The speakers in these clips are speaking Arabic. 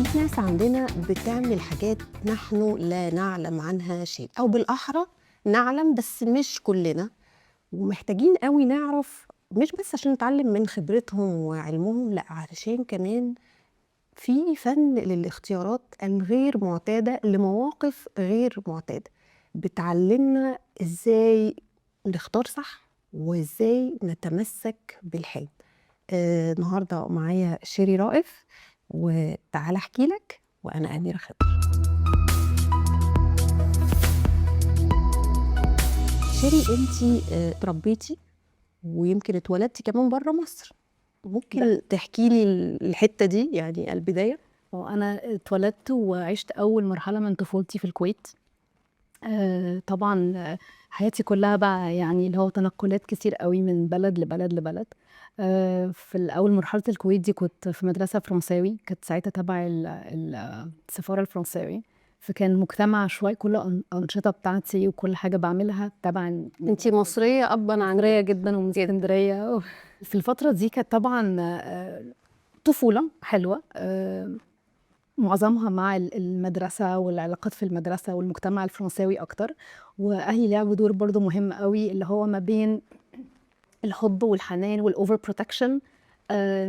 في ناس عندنا بتعمل حاجات نحن لا نعلم عنها شيء، أو بالأحرى نعلم بس مش كلنا، ومحتاجين قوي نعرف، مش بس عشان نتعلم من خبرتهم وعلمهم، لا علشان كمان في فن للاختيارات الغير معتادة لمواقف غير معتادة، بتعلمنا ازاي نختار صح وازاي نتمسك بالحلم. النهارده معايا شيري رائف، وتعالى احكي لك وانا اميره خضر. شيري، انتي اتربيتي ويمكن اتولدتي كمان بره مصر، ممكن تحكي لي الحته دي، يعني البدايه؟ أنا اتولدت وعشت أول مرحلة من طفولتي في الكويت. طبعا حياتي كلها بقى يعني اللي هو تنقلات كتير قوي من بلد لبلد لبلد. في الأول مرحلة الكويت دي كنت في مدرسة فرنساوي، كانت ساعتها تبع السفارة الفرنساوي، فكان مجتمع شوية كل الأنشطة بتاعتي وكل حاجة بعملها تبع. انتي مصريه ابا عن مصرية جدا ومن اسكندرية. في الفترة دي كانت طبعا طفولة حلوة، معظمها مع المدرسة والعلاقات في المدرسة والمجتمع الفرنساوي أكتر. وأهلي لعبوا دور برضو مهم قوي، اللي هو ما بين الحب والحنان والأوفر بروتكشن،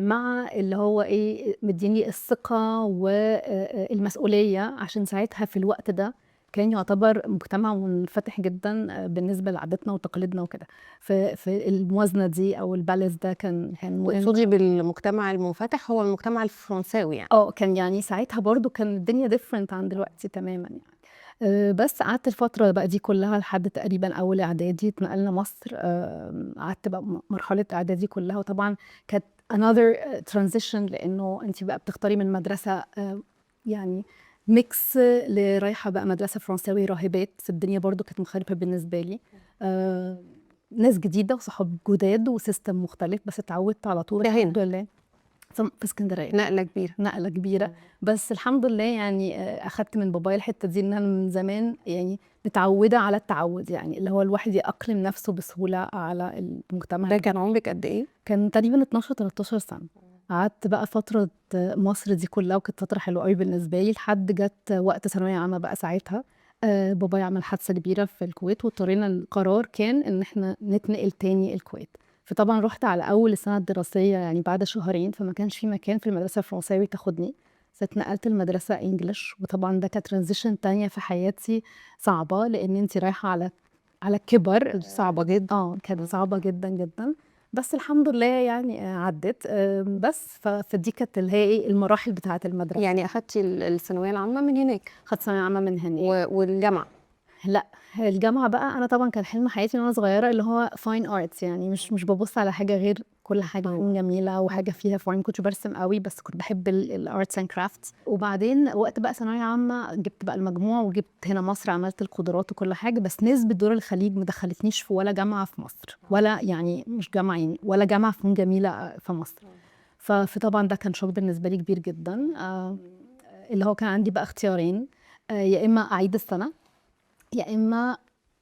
مع اللي هو إيه مديني الثقة والمسؤولية، عشان ساعتها في الوقت ده كان يعتبر مجتمع منفتح جدا بالنسبة لعاداتنا وتقاليدنا وكده. في الموازنة دي أو البالانس ده كان مهم. تقصدي بالمجتمع المنفتح هو المجتمع الفرنساوي يعني؟ كان يعني ساعتها برضو كان الدنيا ديفرنت عن دلوقتي تماما يعني. بس قعدت الفترة بقى دي كلها لحد تقريبا أول إعدادي اتنقلنا مصر. قعدت بقى مرحلة إعدادي كلها، وطبعا كانت another transition، لأنه أنت بقى بتختاري من مدرسة يعني ميكس، رايحة بقى مدرسة فرنساوي راهبات. الدنيا برضو كانت مختلفة بالنسبة لي، ناس جديدة وصحاب جداد وسيستم مختلف، بس اتعودت على طول الحمد لله. في اسكندريه. نقله كبيره. نقله كبيره. بس الحمد لله يعني اخدت من بابايا الحته دي، ان انا من زمان يعني متعوده على التعود، يعني اللي هو الواحد يأقلم نفسه بسهوله على المجتمع. ده كان عمرك قد ايه؟ كان تقريبا 12 13 سنه. قعدت بقى فتره مصر دي كلها، وكانت فتره حلوه قوي بالنسبه لي لحد جت وقت ثانويه عامه بقى. ساعتها بابايا عمل حادثه كبيره في الكويت، واضطرينا القرار كان ان احنا نتنقل تاني الكويت. فطبعا رحت على اول السنه الدراسيه يعني بعد شهرين، فما كانش في مكان في المدرسه الفرنساوي تاخدني، فاتنقلت المدرسه انجلش. وطبعا ده كانت ترانزيشن تانية في حياتي صعبه، لان انت رايحه على كبر. صعبه جدا. كانت صعبه جدا جدا، بس الحمد لله يعني عدت. بس فدي كانت اللي هي ايه المراحل بتاعه المدرسه. يعني اخدتي الثانويه العامه من هناك؟ خدت ثانويه عامه من هناك. والجامعه؟ لا، الجامعة بقى أنا طبعا كان حلم حياتي وأنا صغيرة اللي هو فاين آرتس، يعني مش ببص على حاجة غير كل حاجة تكون جميلة وحاجة فيها فاين. كنت برسم قوي، بس كنت بحب الارتس اند كرافتس. وبعدين وقت بقى ثانوية عامة جبت بقى المجموع، وجبت هنا مصر عملت القدرات وكل حاجة، بس نسبة دول الخليج ما دخلتنيش في ولا جامعة في مصر، ولا يعني مش جامعة يعني ولا جامعة فنون جميلة في مصر. فطبعا ده كان شوك بالنسبة لي كبير جدا. اللي هو كان عندي بقى اختيارين، يا إما أعيد السنة، يا اما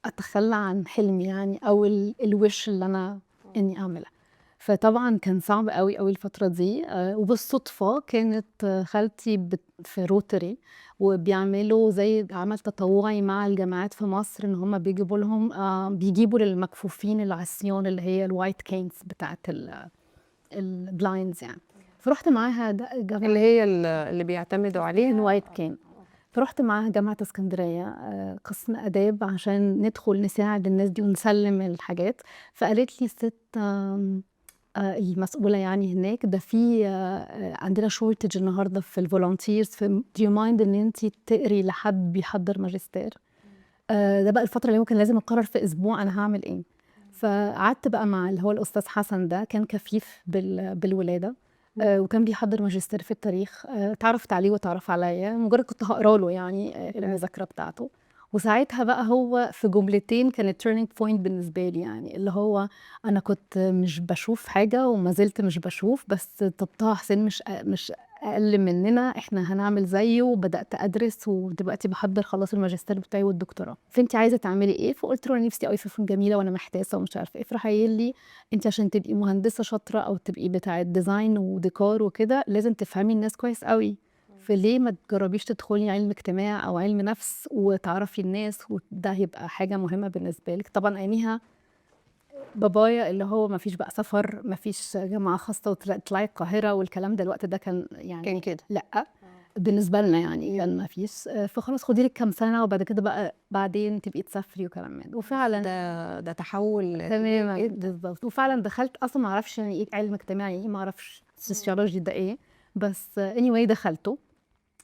اتخلى عن حلمي يعني، او الوش اللي انا اني اعملها. فطبعا كان صعب قوي قوي الفتره دي. وبالصدفه كانت خالتي في روتري، وبيعملوا زي عمل تطوعي مع الجامعات في مصر، ان هم بيجيبوا لهم بيجيبوا للمكفوفين العصيان، اللي هي الوايت كينز بتاعت البلايندز يعني. فرحت معاها اللي هي اللي بيعتمدوا عليها الوايت كين. فرحت معاها جامعة اسكندرية، قسم آداب، عشان ندخل نساعد الناس دي ونسلم الحاجات. فقالت لي الست المسؤولة يعني هناك، ده في عندنا شورتج النهاردة في الفولunteers، do you mind ان انت تقري لحد بيحضر ماجستير؟ ده بقى الفترة اللي ممكن لازم اقرر في اسبوع انا هعمل ايه. فقعدت بقى مع اللي هو الاستاذ حسن، ده كان كفيف بالولادة، وكان بيحضر ماجستير في التاريخ. اتعرفت عليه واتعرف عليا، مجرد كنت هقرا له يعني المذاكره بتاعته. وساعتها بقى هو في جملتين كانت تيرنينج بوينت بالنسبه لي، يعني اللي هو انا كنت مش بشوف حاجه وما زلت مش بشوف، بس طب طه حسين مش اقل مننا، احنا هنعمل زيه. وبدات ادرس، ودلوقتي بحضر خلاص الماجستير بتاعي والدكتوراه. فانت عايزه تعملي ايه؟ فقلت له انا نفسي قوي في فنون جميله وانا محتاسه ومش عارفه ايه. فراح قايل لي انت عشان تبقي مهندسه شاطره او تبقي بتاعه ديزاين وديكور وكده لازم تفهمي الناس كويس قوي. فليه ما تجربيش تدخلي علم اجتماع او علم نفس وتعرفي الناس، وده هيبقى حاجه مهمه بالنسبه لك. طبعا اياميها بابايا اللي هو ما فيش بقى سفر، ما فيش جامعه خاصه وتطلعي القاهره والكلام ده، الوقت ده كان يعني كان كده. لا بالنسبه لنا يعني كان ما فيش. فخلاص خدي لك كام سنه وبعد كده بقى بعدين تبقي تسافري وكلام من ده. وفعلا ده تحول كبير تماما جدا. بالظبط. وفعلا دخلت اصلا ما اعرفش يعني ايه علم اجتماعي، ايه ما اعرفش سوسيولوجي ده ايه، بس anyway دخلته.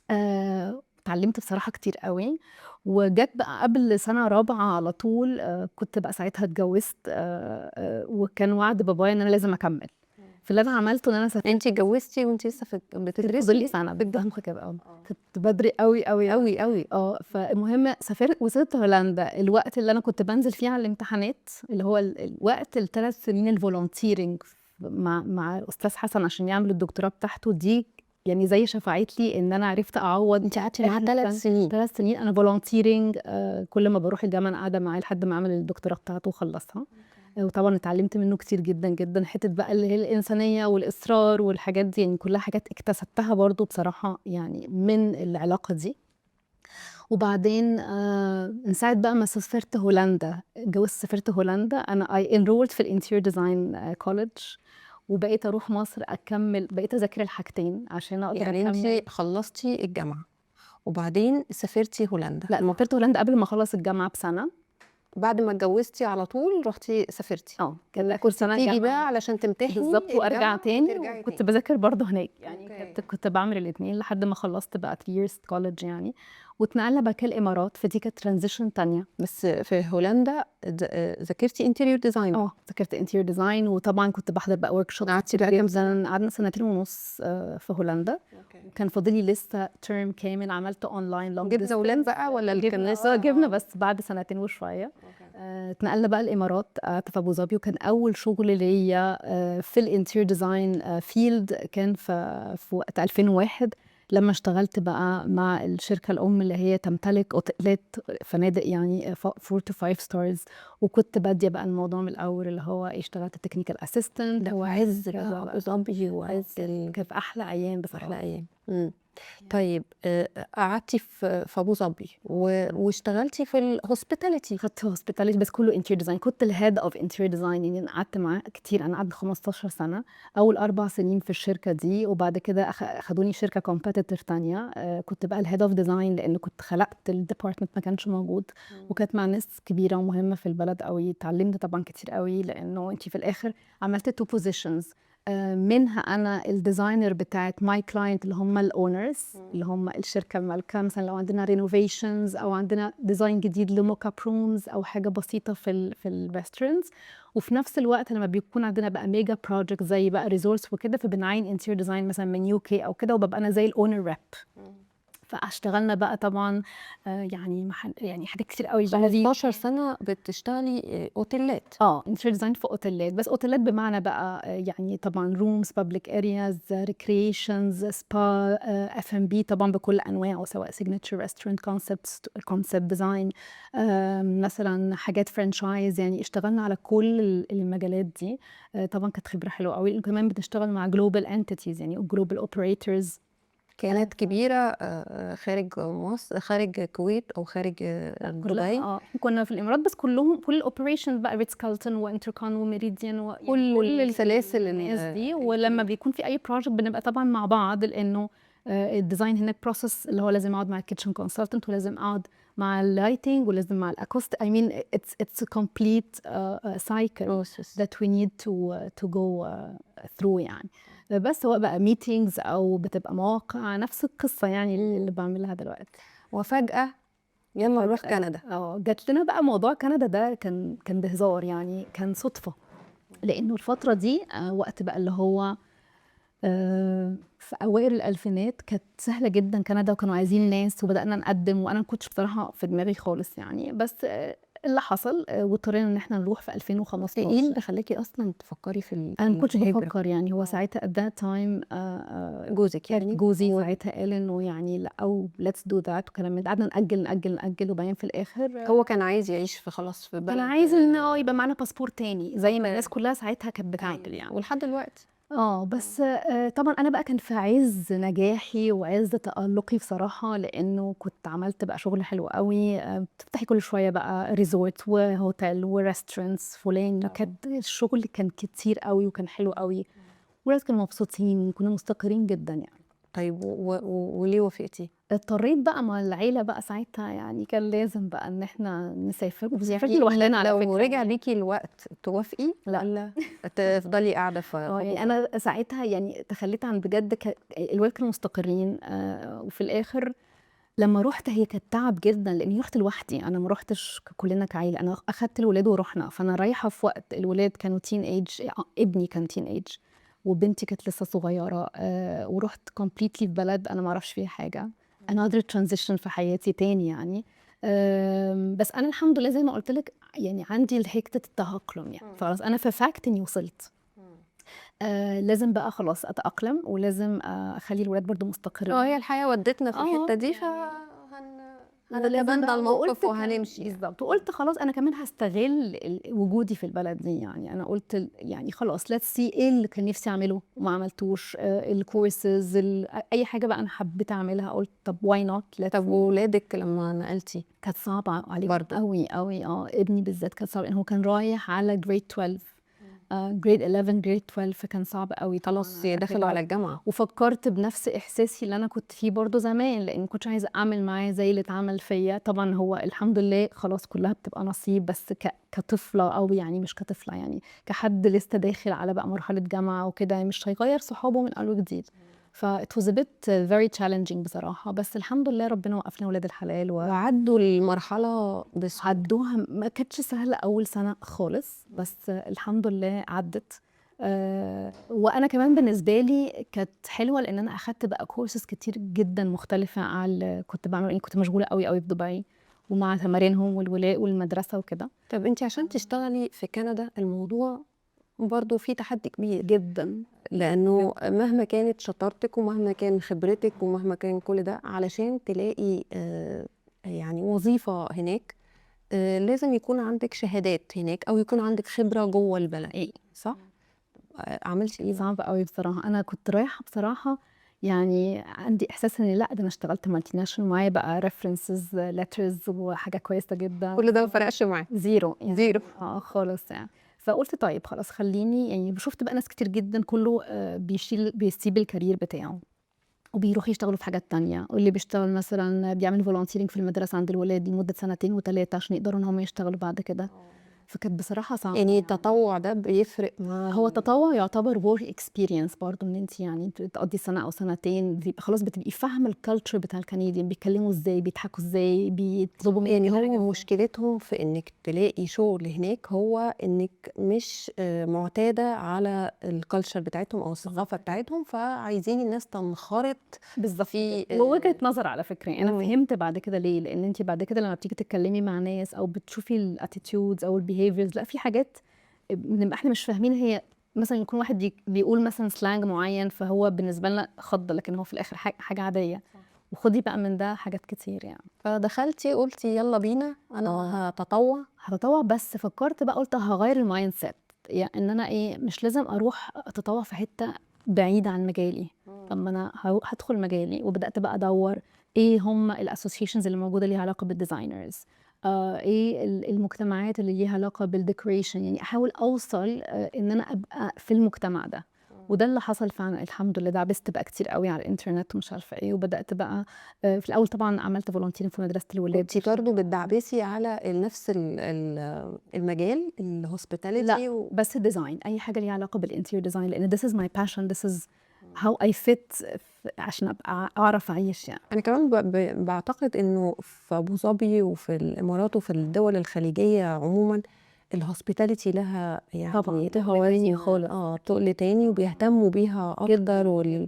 اتعلمت بصراحه كتير قوي. وجت بقى قبل سنه رابعه على طول كنت بقى ساعتها اتجوزت، وكان وعد بابايا ان انا لازم اكمل. فاللي انا عملته ان انا سافرت. انت اتجوزتي وانت لسه فاضل بتدرسي؟ لي سنه بالضبط كده. كنت بدري قوي قوي قوي قوي. فالمهم سافرت وصلت هولندا الوقت اللي انا كنت بنزل فيه على الامتحانات، اللي هو الوقت الثلاث سنين الفولونتيرنج مع الاستاذ حسن عشان يعمل الدكتوراه بتاعته دي. يعني زي شفعت لي ان انا عرفت اعوض. انت قعدتي معاه 3 سنين؟ 3 سنين انا فولونتيرنج، كل ما بروح الجامعه انا قاعده معاه لحد ما عمل الدكتوراه بتاعته وخلصها. وطبعا اتعلمت منه كتير جدا جدا، حته بقى اللي هي الانسانيه والاصرار والحاجات دي، يعني كلها حاجات اكتسبتها برضو بصراحه يعني من العلاقه دي. وبعدين من ساعه بقى ما سافرت هولندا، اتجوزت سافرت هولندا، انا اي انرولد في الانتيريور ديزاين كوليدج، وبقيت اروح مصر اكمل، بقيت اذاكر الحاجتين عشان اقدر يعني اكمل. انت خلصتي الجامعه وبعدين سافرتي هولندا؟ لا سافرت هولندا قبل ما اخلص الجامعه بسنه. بعد ما اتجوزتي على طول رحتي سافرتي؟ كان كل سنه تيجي جامعة بقى علشان تمتحني بالظبط وارجع الجامعة تاني، وترجعي وكنت تاني. بذاكر برضه هناك يعني. أوكي. كنت بعمل الاثنين لحد ما خلصت بقى 3 years college يعني. واتنقلنا بقى الامارات، فدي كانت ترانزيشن تانية. بس في هولندا ذاكرتي انتيريور ديزاين؟ ذاكرت انتيريور ديزاين، وطبعا كنت بحضر بقى ورك شوب. قعدتي بقى كام سنه؟ قعدنا 2.5 سنين في هولندا. كان فاضلي لسه ترم كامل، عملت اونلاين لونج جبنا اولاد بقى ولا كان لسه؟ جبنا بس بعد 2 وشويه. اتنقلنا بقى الامارات، قعدت في ابو ظبي، وكان اول شغل ليا في الانتيريور ديزاين فيلد كان في وقت 2001 لما اشتغلت بقى مع الشركه الام اللي هي تمتلك اوتيلات فنادق يعني 4 to 5 stars. وكنت باديه بقى الموضوع من الاول، اللي هو اشتغلت تكنيكال اسيستنت. ده وعز بقى ابو ظبي وعز كانت احلى ايام بصراحه. احلى ايام. طيب قعدتي في ابو ظبي واشتغلتي في الهوسبيتاليتي؟ خدت هوسبيتاليتي بس كله انتيريور ديزاين. كنت الهيد اوف انتيريور ديزاين، يعني انا قعدت معاه كتير. انا قعدت 15 سنه، اول 4 سنين في الشركه دي، وبعد كده اخدوني شركه كومبيتيتور ثانيه. كنت بقى الهيد اوف ديزاين لان كنت خلقت الديبارتمنت ما كانش موجود. وكانت مع ناس كبيره ومهمه في البلد قوي. اتعلمت طبعا كتير قوي لانه انت في الاخر عملت 2 بوزيشنز، منها انا الديزاينر بتاعت ماي كلاينت اللي هم الاونرز اللي هم الشركه المالكه. مثلا لو عندنا رينوفيشنز او عندنا ديزاين جديد لموك اب رومز او حاجه بسيطه في الريستورنتس. وفي نفس الوقت لما بيكون عندنا بقى ميجا بروجكت زي بقى ريزورتس وكده، فبنعين انتيريور ديزاين مثلا من UK او كده، وببقى انا زي الاونر ريب. فاشتغلنا بقى طبعا يعني يعني حاجات كتير قوي. 15 سنه بتشتغلي اوتيلات؟ انتيريور ديزاين في اوتيلات، بس اوتيلات بمعنى بقى يعني طبعا رومز، بابليك ارياز، ريكريشنز، سبا، F&B طبعا بكل انواعه، سواء سيجنتشر ريستورانت كونسبت ديزاين، مثلا حاجات فرانشايز. يعني اشتغلنا على كل المجالات دي. طبعا كانت خبره حلوه قوي. كمان بنشتغل مع جلوبال انتيتيز، يعني جلوبال اوبريتورز كانت كبيرة خارج مصر، خارج الكويت أو خارج دبي؟ كنا في الإمارات، بس كلهم كل الأوبريشنز بقى ريتز كارلتون وانتركون وميريديان كل السلاسل الناس دي. ولما بيكون في أي بروجكت بنبقى طبعا مع بعض، لأنه الديزاين هناك بروسس اللي هو لازم أقعد مع الكيتشن كونسلتنت، ولازم أقعد مع اللايتنج، ولازم مع الأكوست. I mean it's a complete cycle that we need to go through يعني. بس هو بقى ميتينجز او بتبقى مواقع، نفس القصه يعني اللي بعملها دلوقتي. وفجاه يلا نروح كندا. جات لنا بقى موضوع كندا ده كان بهزار يعني، كان صدفه. لانه الفتره دي وقت بقى اللي هو في اوائل الالفينات كانت سهله جدا كندا، وكانوا عايزين ناس، وبدانا نقدم. وانا ما كنتش بصراحه في دماغي خالص يعني، بس اللي حصل واضطرينا ان احنا نروح في 2015. ايه اللي خلاكي اصلا تفكري في انا ما كنتش بفكر يعني. هو ساعتها at that time جوزك يعني جوزي ساعتها قال انه يعني لا، او let's do that وكلام من ده. قعدنا نأجل وبعدين في الاخر هو كان عايز يعيش في خلاص في بلد، كان عايز انه يبقى معانا باسبور تاني زي ما الناس كلها ساعتها كانت بتعمل يعني. ولحد دلوقتي بس طبعًا أنا بقى كان في عِز نجاحي وعِز تألُّقي بصراحة، لإنه كنت عملت بقى شغل حلو أوي، بتفتحي كل شوية بقى resort وhotel ورestaurants فُلان، كانت الشغل كان كتير أوي وكان حلو أوي، والولاد كانوا مبسوطين، كنا مستقرين جدًا يعني. طيب وليه وافقتِ؟ اضطريت بقى مع العيلة بقى ساعتها يعني كان لازم بقى إن إحنا نسافر، وسافرت يعني لوحدنا على لو فكرة رجع يعني. بيكِ الوقت توافقي لأ. والّا تفضلي قاعدة في يعني حُكم؟ أنا ساعتها يعني تخلّيت عن بجد الولاد كانوا مستقرين وفي الآخر لمّا رُحت هي كانت تعب جدًا، لإني رُحت لوحدي، أنا ما رُحتش كُلّنا كعيلة، أنا أخدت الولاد ورُحنا، فأنا رايحة في وقت الولاد كانوا teenage ابني كان teenage وبنتي كانت لسه صغيرة ورُحت completely في بلد أنا ما أعرفش فيها حاجة، another transition في حياتي تاني يعني. بس أنا الحمد لله زي ما قُلت لِك يعني عندي حتّة التأقلم يعني، خلاص أنا في fact إني وصلت. لازم بقى خلاص أتأقلم، ولازم أخلّي الولاد برضه مستقرين. هي الحياة ودتنا في الحتة دي يعني ولازم هنتبنى بقى الموقف وقُلت وهنمشي يعني. بالضبط، وقُلت خلاص أنا كمان هاستغل وجودي في البلد دي يعني، أنا قُلت يعني خلاص let's see إيه اللي كان نفسي أعمله وما عملتوش، الcourses أي حاجة بقى أنا حبيت أعملها قُلت طب why not let's طب وولادِك لمّا نقلتِ كانت صعبة عليهم برضه؟ أوي، أوي ابني بالذات كانت صعبة لإن هو كان رايح على grade 12 grade 11 grade 12 فكان صعب أوي طبعًا خلاص على داخل أهله. على الجامعة. وفكّرت بنفس إحساسي اللي أنا كنت فيه برضه زمان، لإني ما كنتش عايزة أعمل معاه زي اللي اتعمل فيّا، طبعًا هو الحمد لله خلاص كلّها بتبقى نصيب، بس كطفلة أو يعني مش كطفلة يعني كحد لسه داخل على بقى مرحلة جامعة وكده، مش هيغيّر صحابه من أول وجديد. it was a bit very challenging بصراحة، بس الحمد لله ربنا وقّف لنا ولاد الحلال وعدّوا المرحلة بسهولة. عدّوها ما كانتش سهلة أول سنة خالص، بس الحمد لله عدّت. وأنا كمان بالنسبة لي كانت حلوة لإن أنا أخدت بقى courses كتير جدًا مختلفة عن اللي كنت باعمله، لإني كنت مشغولة أوي، أوي في دبي، ومع تمارينهم والمدرسة وكده. طب أنتِ عشان تشتغلي في كندا الموضوع برضه فيه تحدي كبير، جدًا، لإنه جدًا. مهما كانت شطارتِك ومهما كان خبرتِك ومهما كان كل ده، علشان تلاقي يعني وظيفة هناك لازم يكون عندِك شهادات هناك أو يكون عندِك خبرة جوّه البلد، حقيقي. صح؟ عملتِ إيه بقى؟ صعب أوي بصراحة، أنا كنت رايحة بصراحة يعني عندي إحساس إن لأ، ده أنا اشتغلت multinational معايا بقى references letters وحاجة كويسة جدًا. كل ده ما فرقش معاكِ. 0 يعني 0. خالص يعني. فقُلت طيب خلاص خلّيني يعني شُفت بقى ناس كتير جدًا كُلّه بيسيب الcareer بتاعه وبيروح يشتغلوا في حاجات تانية، واللي بيشتغل مثلًا بيعمل volunteering في المدرسة عند الولاد لمدة سنتين و3 عشان يقدروا إن هم يشتغلوا بعد كده، فكانت بصراحة صعبة يعني يعني. التطوع ده بيفرق مع هو التطوع يعتبر work experience برضه إن أنتِ يعني تقضّي سنة أو سنتين بيبقى خلاص بتبقي فاهمة الculture بتاع الCanadian بيتكلموا إزاي، بيضحكوا إزاي، بيطلبوا منِّك يعني الحاجة هو إزاي. مشكلتهم في إنِّك تلاقي شغل هناك هو إنِّك مش مُعتادة على الculture بتاعتهم أو الثقافة بتاعتهم، فعايزين الناس تنخرط بالضبط في كده، ووجهة نظر على فكرة، يعني أنا إمم. فهمت بعد كده ليه، لإن أنتِ بعد كده لمّا بتيجي تتكلمي مع ناس أو بتشوفي الattitudes أو الbehaviors لأ في حاجات بنبقى إحنا مش فاهمين هي مثلًا يكون واحد بيقول مثلًا slang معين فهو بالنسبة لنا خضة، لكن هو في الآخر حاجة عادية، وخدي بقى من ده حاجات كتير يعني. فدخلتِ قُلتِ يالّا بينا أنا هاتطوّع. هاتطوّع بس فكّرت بقى قُلت هاغيّر الmindset يعني إن أنا إيه، مش لازم أروح أتطوّع في حتّة بعيدة عن مجالي، طب ما أنا هادخل مجالي وبدأت بقى أدوّر إيه هم الassociations اللي موجودة ليها علاقة بالdesigners إيه المجتمعات اللي ليها علاقة بالdecoration يعني أحاول أوصل إن أنا أبقى في المجتمع ده، وده اللي حصل فعلًا الحمد لله، دعبست بقى كتير أوي على الإنترنت ومش عارفة إيه، وبدأت بقى في الأول طبعًا عملت volunteering في مدرسة الولاد. كنتِ برضه بتدعبسي على نفس المجال لأ، الhospitality بس design أي حاجة ليها علاقة بالinterior design لإن this is my passion this is how I fit عشان أبقى أعرف أعيش يعني. أنا كمان باعتقد إنه في أبو ظبي وفي الإمارات وفي الدول الخليجية عمومًا الhospitality لها طبعًا يعني تقل تاني خالص. تُقل تاني وبيهتموا بيها جدًا، أكتر جدًا.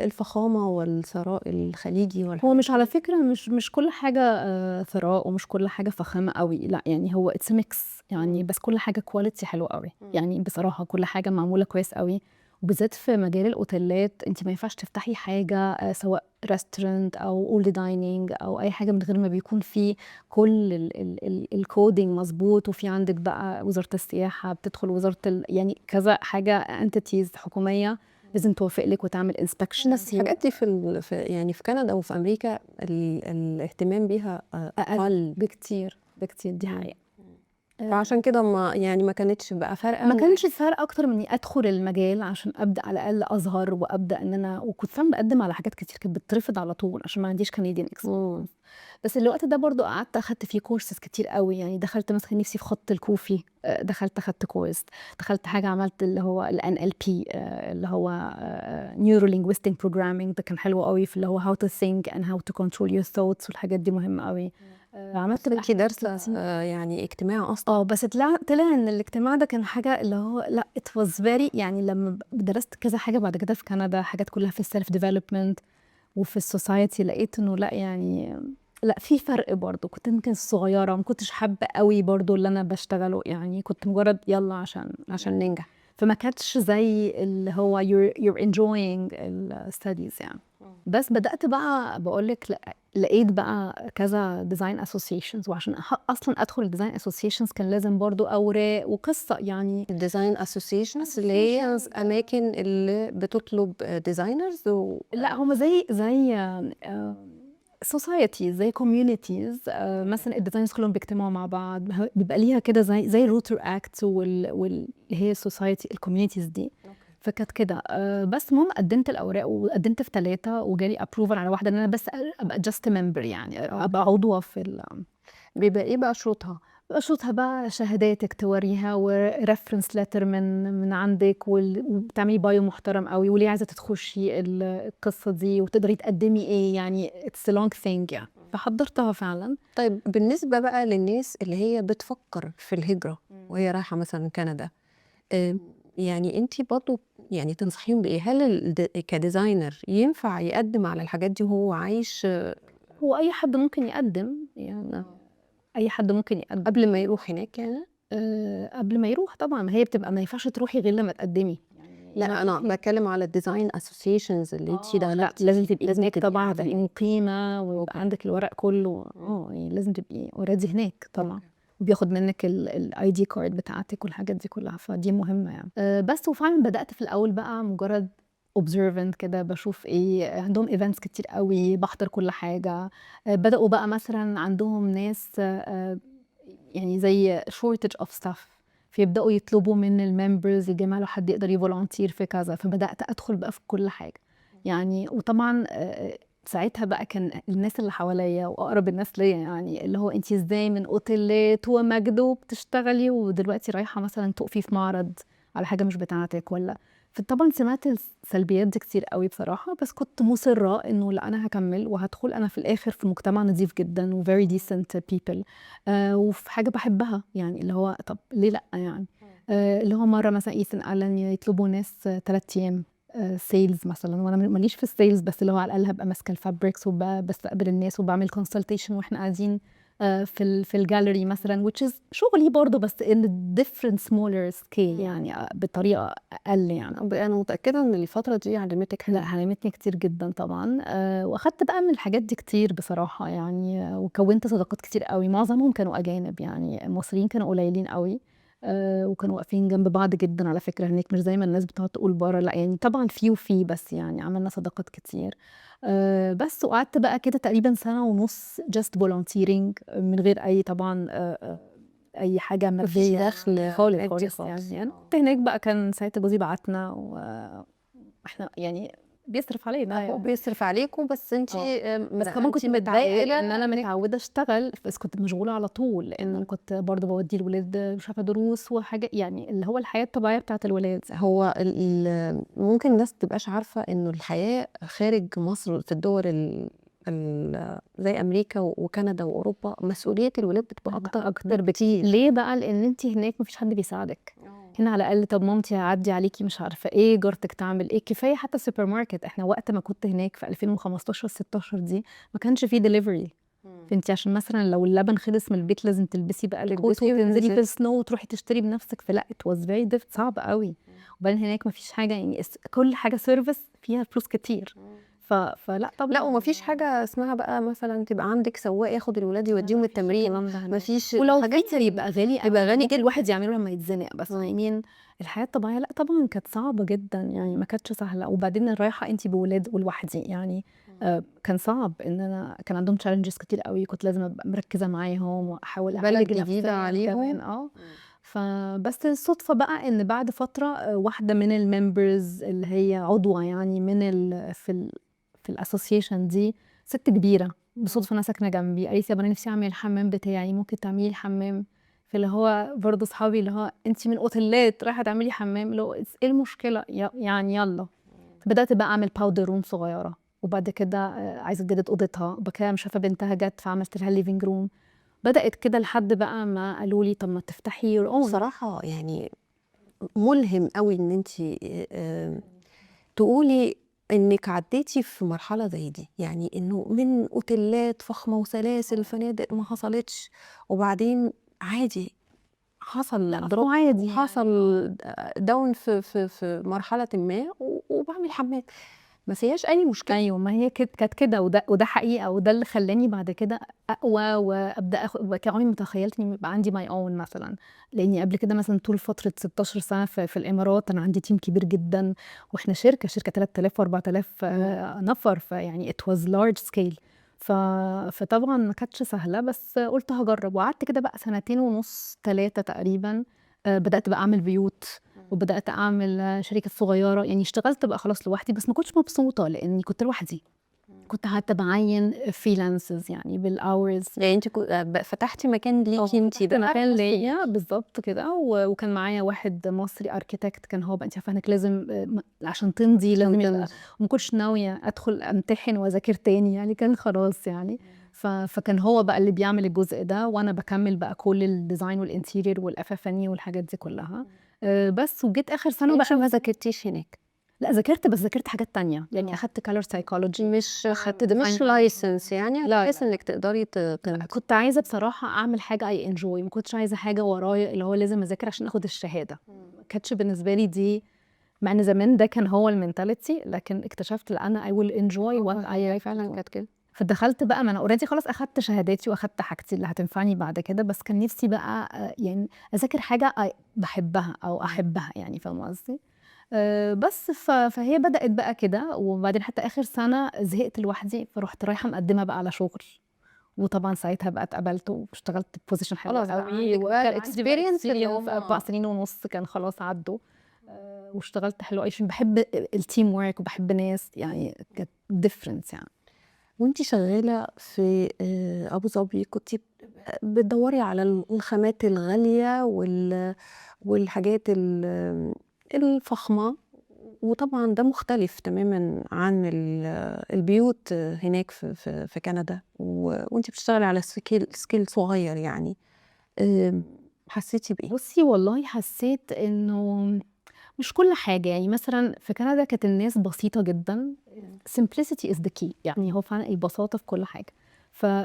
الفخامة والثراء الخليجي هو مش على فكرة مش كل حاجة ثراء ومش كل حاجة فخامة أوي، لأ يعني هو it's a mix يعني بس كل حاجة quality حلوة أوي، يعني بصراحة كل حاجة معمولة كويس أوي، وبالذات في مجال الأوتيلات أنتِ ما ينفعش تفتحي حاجة سواء restaurant أو all dining أو أي حاجة من غير ما بيكون في كل الcoding مضبوط، وفي عندِك بقى وزارة السياحة، بتدخل وزارة يعني كذا حاجة entities حكومية لازم توافق لِك وتعمل inspection. بس الحاجات دي في يعني في كندا وفي أمريكا الاهتمام بيها أقل بكتير، بكتير، دي حقيقة. فعشان كده ما كانتش بقى فارقة ما كانش الفرق أكتر من إني أدخل المجال عشان أبدأ على الأقل أظهر وأبدأ إن أنا، وكنت فعلًا باقدّم على حاجات كتير كانت بتترفض على طول عشان ما عنديش Canadian experience. بس الوقت ده برضه قعدت أخدت فيه courses كتير أوي، يعني دخلت مثلًا نفسي في خط الكوفي، دخلت أخدت course، دخلت حاجة عملت اللي هو الNLP اللي هو Neuro Linguistic Programming، ده كان حلو أوي في اللي هو how to think and how to control your thoughts، والحاجات دي مهمة أوي. عملت بقى أنتِ دارسة يعني اجتماع أصلًا. بس طلع إن الاجتماع ده كان حاجة اللي هو لأ it was very، يعني لمّا درست كذا حاجة بعد كده في كندا، حاجات كلها في الself development وفي الsociety، لقيت إنه لأ، يعني لأ في فرق برضه. كنت يمكن صغيرة، ما كنتش حابة أوي برضه اللي أنا باشتغله، يعني كنت مجرد يالّا عشان ننجح، فما كانتش زي اللي هو you're enjoying الstudies يعني. بس بدأت بقى باقول لِك لقيت بقى كذا design associations، وعشان أصلًا أدخل design associations كان لازم برضه أوراق وقصة يعني. الdesign associations اللي هي أماكن اللي بتطلب designers لأ هُم زي society، زي communities، مثلًا الdesigners كلّهم بيجتمعوا مع بعض، بيبقى ليها كده زي Rotary Act اللي هي society الcommunities دي. فكانت كده بس المهم قدّمت الأوراق وقدّمت في 3 وجالي approval على واحدة، إن أنا بس أبقى just member، يعني أبقى عضوة في بيبقى إيه بقى شروطها؟ بيبقى شروطها بقى شهاداتِك تورّيها وreference letter من عندِك، وبتعملي bio محترم أوي، وليه عايزة تخشي القصة دي، وتقدري تقدّمي إيه، يعني it's a long thing يعني. فحضّرتها فعلًا. طيب بالنسبة بقى للناس اللي هي بتفكر في الهجرة وهي رايحة مثلًا كندا، يعني أنتِ برضه يعني تنصحيهم بإيه؟ هل كdesigner ينفع يقدّم على الحاجات دي وهو عايش هو أي حد ممكن يقدّم، يعني أي حد ممكن يقدّم. قبل ما يروح هناك يعني؟ قبل ما يروح طبعًا، ما هي بتبقى ما ينفعش تروحي غير لمّا تقدّمي. لأ أنا باتكلم على الdesign associations اللي أنتِ لأ دخلتِ لازم تبقي لازم هناك تبقي طبعًا، قاعدة تبقي هناك. مقيمة ويبقى عندِك الورق كلّه، يعني لازم تبقي already هناك طبعًا، وبياخد منِّك الID card بتاعتِك والحاجات دي كلّها، فدي مهمة يعني. بس وفعلًا بدأت في الأول بقى مجرد observant كده، باشوف إيه عندهم events كتير أوي، باحضر كل حاجة. بدأوا بقى مثلًا عندهم ناس يعني زي shortage of staff، فيبدأوا يطلبوا من الmembers يا جماعة لو حد يقدر يvolunteer في كذا، فبدأت أدخل بقى في كل حاجة. يعني وطبعًا ساعتها بقى كان الناس اللي حواليّا وأقرب الناس ليّا، يعني اللي هو أنتِ إزاي من أوتيلات ومجد وبتشتغلي ودلوقتي رايحة مثلًا تُقفي في معرض على حاجة مش بتاعتِك، فطبعًا سمعت السلبيات دي كتير أوي بصراحة، بس كنت مُصرة إنه لأ أنا هاكمّل وهادخل. أنا في الآخر في مجتمع نضيف جدًا وvery decent people، وفي حاجة باحبها، يعني اللي هو طَب ليه لأ يعني. اللي هو مرّة مثلًا Ethan Allen يطلبوا ناس 3 أيام sales مثلًا، وأنا ما ليش في الsales، بس اللي هو على الأقل هابقى ماسكة الfabrics باستقبل الناس وباعمل consultation وإحنا قاعدين في الgallery مثلًا، which is شغلي برضه بس in a different smaller scale، يعني بطريقة أقل يعني. أنا متأكدة إن الفترة دي علمتِك لأ حاجة. علمتني كتير جدًا طبعًا. وأخدت بقى من الحاجات دي كتير بصراحة يعني، وكوّنت صداقات كتير أوي، معظمهم كانوا أجانب، يعني المصريين كانوا قليلين أوي. وكانوا واقفين جنب بعض جدًا على فكرة هناك، مش زي ما الناس بتقعد تقول برّه، لأ يعني طبعًا في وفي، بس يعني عملنا صداقات كتير. بس وقعدت بقى كده تقريبًا سنة ونُص just volunteering من غير أي طبعًا أي حاجة ما فيش مادية دخل خالص، مادي خالص خالص. يعني. أنا كنت هناك بقى، كان ساعتها جوزي بعتنا وإحنا يعني بيصرف علينا هو يعني. بيصرف عليكم بس أنتِ بس كمان كنت متضايقة لإن أنا متعودة أشتغل، بس كنت مشغولة على طول، لإن كنت برضه باودّي الولاد مش عارفة دروس وحاجة، يعني اللي هو الحياة الطبيعية بتاعة الولاد. هو ممكن الناس ما تبقاش عارفة إنه الحياة خارج مصر في الدول زي أمريكا وكندا وأوروبا مسؤولية الولاد بتبقى أكتر بكتير. ليه بقى؟ لإن أنتِ هناك ما فيش حد بيساعدِك. هنا على الأقل طب مامتي هاعدّي عليكِ مش عارفة إيه، جارتِك تعمل إيه، كفاية حتى السوبر ماركت. إحنا وقت ما كنت هناك في 2015، 16 دي ما كانش في delivery، فأنتِ عشان مثلًا لو اللبن خلص من البيت لازم تلبسي بقى الكوت تلبسي وتنزلي وتنزلي. في الsnow وتروحي تشتري بنفسِك، فلأ it was very صعب أوي. وبعدين هناك مفيش حاجه يعني كل حاجه سيرفيس فيها فلوس كتير. فلا طبعا لا ومفيش حاجه اسمها بقى مثلا تبقى عندك سواق ياخد الولاد يوديهم التمرين، مفيش ولو حاجات في يبقى غالي يبقى غالي ممكن جدا. الواحد يعمله لما يتزنق، بس يعني الحياه الطبيعيه لا طبعا كانت صعبه جدا يعني، ما كانتش سهله. وبعدين رايحه انت بولاد ولوحدي يعني كان صعب ان انا كان عندهم تشالنجز كتير قوي، كنت لازم ابقى مركزه معاهم واحاول بلد اعالج جديده نفسيا عليهم. كمان. فبس الصدفه بقى ان بعد فتره واحده من الممبرز اللي هي عضوه يعني من في الاسوسيشن دي، ست كبيره بالصدفه انا ساكنه جنبي، قالت لي طب انا نفسي اعمل الحمام بتاعي، ممكن تعملي الحمام؟ فاللي هو برضه اصحابي اللي هو انت من اوتيلات رايحه تعملي حمام، اللي هو ايه المشكله يعني يلا. بدات بقى اعمل باودر روم صغيره، وبعد كده عايزه اجدد اوضتها، وبعد كده مش عارفه بنتها جت فعملت لها الليفينج روم. بدات كده لحد بقى ما قالوا لي طب ما تفتحي يور اون. بصراحه يعني ملهم قوي ان انت تقولي انك عديتي في مرحله زي دي، يعني انه من اوتيلات فخمه وسلاسل فنادق ما حصلتش، وبعدين عادي حصل دروب عادي وحصل داون في مرحله ما وبعمل حمام ما فيهاش اي مشكله. ايوه ما هي كانت كده، وده حقيقه، وده اللي خلاني بعد كده اقوى وابدا عمري ما تخيلت اني يبقى عندي ماي اون مثلا، لاني قبل كده مثلا طول فتره 16 سنه في الامارات انا عندي تيم كبير جدا، واحنا شركه 3000 و4000 نفر، فيعني ات واز لارج سكيل. فطبعا ما كانتش سهله، بس قلت هجرب، وقعدت كده بقى سنتين ونص 3 تقريبا. بدات بقى اعمل بيوت، وبدات اعمل شركه صغيره، يعني اشتغلت بقى خلاص لوحدي، بس ما كنتش مبسوطه لاني كنت لوحدي، كنت حتى بعين فريلانسز يعني بالاورز. يعني انت فتحتي مكان ليكي انت فتحت مكان ليا بالظبط كده، وكان معايا واحد مصري اركيتكت، كان هو بقى انت عارفه انك لازم عشان تمضي لازم يبقى، وما كنتش ناويه ادخل امتحن واذاكر تاني يعني، كان خلاص يعني. فكان هو بقى اللي بيعمل الجزء ده، وانا بكمل بقى كل الديزاين والانتيرير والاف والحاجات دي كلها. بس وجيت اخر سنه بقى بقى ما ذاكرتيش هناك؟ لا ذاكرت، بس ذاكرت حاجات تانية يعني، اخدت كالر سايكولوجي، مش خدت ده مش لايسنس يعني، لا بحيث انك تقدري كنت عايزه بصراحه اعمل حاجه اي انجوي، ما كنتش عايزه حاجه ورايا اللي هو لازم اذاكر عشان اخد الشهاده، ما كانتش بالنسبه لي دي، مع ان زمان ده كان هو المينتاليتي، لكن اكتشفت لا انا اي ويل انجوي وات اي فعلا كانت كده. فدخلت بقى، ما انا اوريدي خلاص اخدت شهاداتي واخدت حاجتي اللي هتنفعني بعد كده، بس كان نفسي بقى يعني اذاكر حاجه بحبها او احبها يعني، فاهمه قصدي؟ بس فهي بدأت بقى كده، وبعدين حتى آخر سنة زهقت لوحدي، فرحت رايحة مقدمة بقى على شغل، وطبعا ساعتها بقى اتقبلت واشتغلت في بوزيشن حلو خلاص بقى قوي، عندك بقى وكان الاكسبيرينس اللي هم 4 سنين ونص كان خلاص عدوا. واشتغلت حلو قوي عشان بحب التيم ورك وبحب ناس يعني، كانت ديفرنس يعني. وانتي شغاله في ابو ظبي كنت بتدوري على الخامات الغاليه والحاجات الفخمه، وطبعا ده مختلف تماما عن البيوت هناك في كندا، وانتي بتشتغلي على سكيل صغير يعني. حسيتي بايه؟ بصي والله حسيت انه مش كل حاجة يعني، مثلا في كندا كانت الناس بسيطة جدا، simplicity is the key يعني، هو فعلا البساطة في كل حاجة.